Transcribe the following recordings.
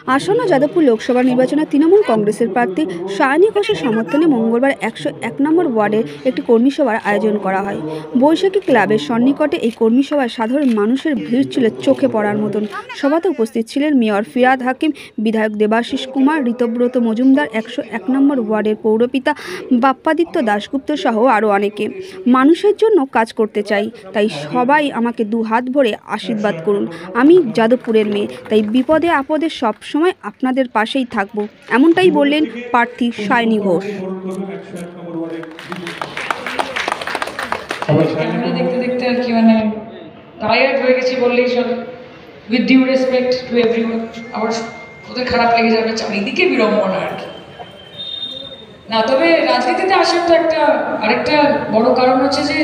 আসন্ন যাদবপুর লোকসভা নির্বাচনে তৃণমূল কংগ্রেসের প্রার্থী সায়নী ঘোষের সমর্থনে মঙ্গলবার 101 নম্বর ওয়ার্ডের একটি কর্মী সভার আয়োজন করা হয়। বৈশাখী ক্লাবের সন্নিকটে এই কর্মী সভায় সাধারণ মানুষের ভিড় ছিল চোখে পড়ার মতন। সভাতে উপস্থিত ছিলেন মেয়র ফিরহাদ হাকিম, বিধায়ক দেবাশিস কুমার, ঋতব্রত মজুমদার, 101 নম্বর ওয়ার্ডের পৌরপিতা বাপ্পাদিত্য দাশগুপ্ত সহ আরও অনেকে। মানুষের জন্য কাজ করতে চাই, তাই সবাই আমাকে দু হাত ভরে আশীর্বাদ করুন। আমি যাদবপুরের মেয়ে, তাই বিপদে আপদে সব সময় আপনাদের পাশেই থাকব, এমনটাই বললেন প্রার্থী সায়নী ঘোষ। দেখতে দেখতে আর কি মানে টায়ার্ড হয়ে গেছি বললেই চলে। With due respect to everyone, আবার ওদের খারাপ লেগে যাবে, চারিদিকে বিড়ম্বনা আর কি না। তবে রাজনীতিতে আসার তো আরেকটা বড় কারণ হচ্ছে যে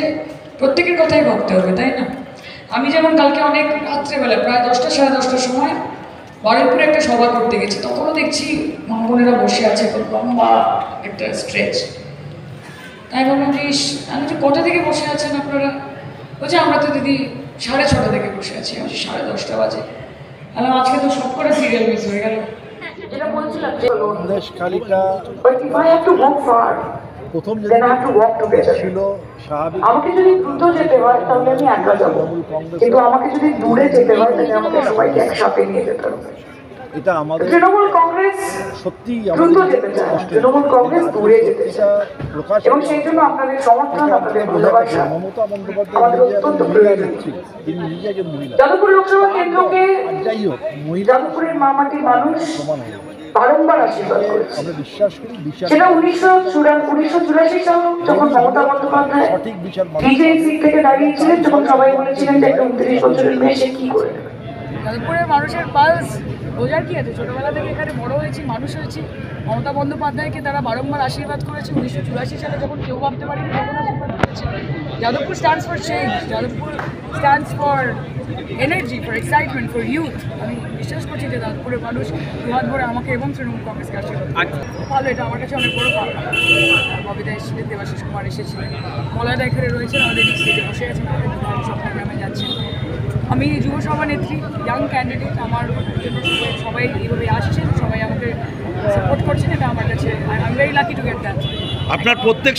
প্রত্যেকের কথাই ভাবতে হবে, তাই না? আমি যেমন কালকে অনেক রাত্রেবেলা প্রায় 10টা সাড়ে 10টার সময় বারুইপুরে একটা সভা করতে গেছি, তখনও দেখছি মা বোনেরা বসে আছে, খুব লম্বা একটা স্ট্রেচ। তাই বললাম যে আমি তো কটা থেকে বসে আছেন আপনারা? বলছে আমরা তো দিদি 6:30 থেকে বসে আছি। আমি 10:30 বাজে। আজকে তো সব করে সিরিয়াল মিস হয়ে গেল। যেটা বলছিলাম প্রথম ছিল স্বাভাবিক, আমাকে যদি দ্রুত যেতে হয় তাহলে আমি একা যাবো, কিন্তু আমাকে যদি দূরে যেতে হয় তাহলে আমাকে সবাইকে একসাথে নিয়ে যেতে হবে। এটা আমাদের তৃণমূল কংগ্রেস সত্যি দ্রুত যেতে চায়, তৃণমূল কংগ্রেস দূরে যেতে চায়, প্রকাশ এবং সেই জন্য আপনাদের সমর্থন, আপনাদের ভালোবাসা মমতা বন্দ্যোপাধ্যায় আমাদের অত্যন্ত প্রয়োজন। তিনি নিজেকে মহিলা, যাদবপুর লোকসভা কেন্দ্রকে যাই হোক মহিলা যাদবপুরের মা মাটির মানুষ সমান হয়ে যাবে। বারংবার আশীর্বাদ করেছে। আমরা বিশ্বাস করি, সেটা 1984 সাল যখন মমতা বন্দ্যোপাধ্যায় সঠিক বিচার বিজেপি সিট থেকে দাঁড়িয়েছিলেন, তখন সবাই বলেছিলেন যে একটা 29 বছরের মেয়ে সে কি করে দেবে। যাদবপুরের মানুষের পালস বোঝার কি আছে? ছোটোবেলা থেকে এখানে বড় হয়েছি, মানুষ হয়েছি। মমতা বন্দ্যোপাধ্যায়কে তারা বারংবার আশীর্বাদ করেছে। 1984 সালে যখন কেউ ভাবতে পারেনি তখন আশীর্বাদ করেছে। Jadavpur stands for change, Jadavpur stands for energy, for excitement, for youth. আমি বিশ্বাস করছি যে যাদবপুরের মানুষ দুহাত ভরে আমাকে এবং তৃণমূল কংগ্রেসকে আশীর্বাদ করছে। ভালো, এটা আমার কাছে অনেক বড় পাওনা। ববিদা এসেছিলেন, দেবাশিস কুমার এসেছিলেন, মলয়দা এখানে রয়েছেন, আমাদের স্টেজে বসে আছেন, আমাদের সব প্রোগ্রামে যাচ্ছেন। আমি যুব সভানেত্রী, ইয়াং ক্যান্ডিডেট। আমার জন্য সবাই এইভাবে আসছেন, সবাই আমাকে সাপোর্ট করছেন, এটা আমার কাছে I am very lucky to get that. আপনার প্রত্যেক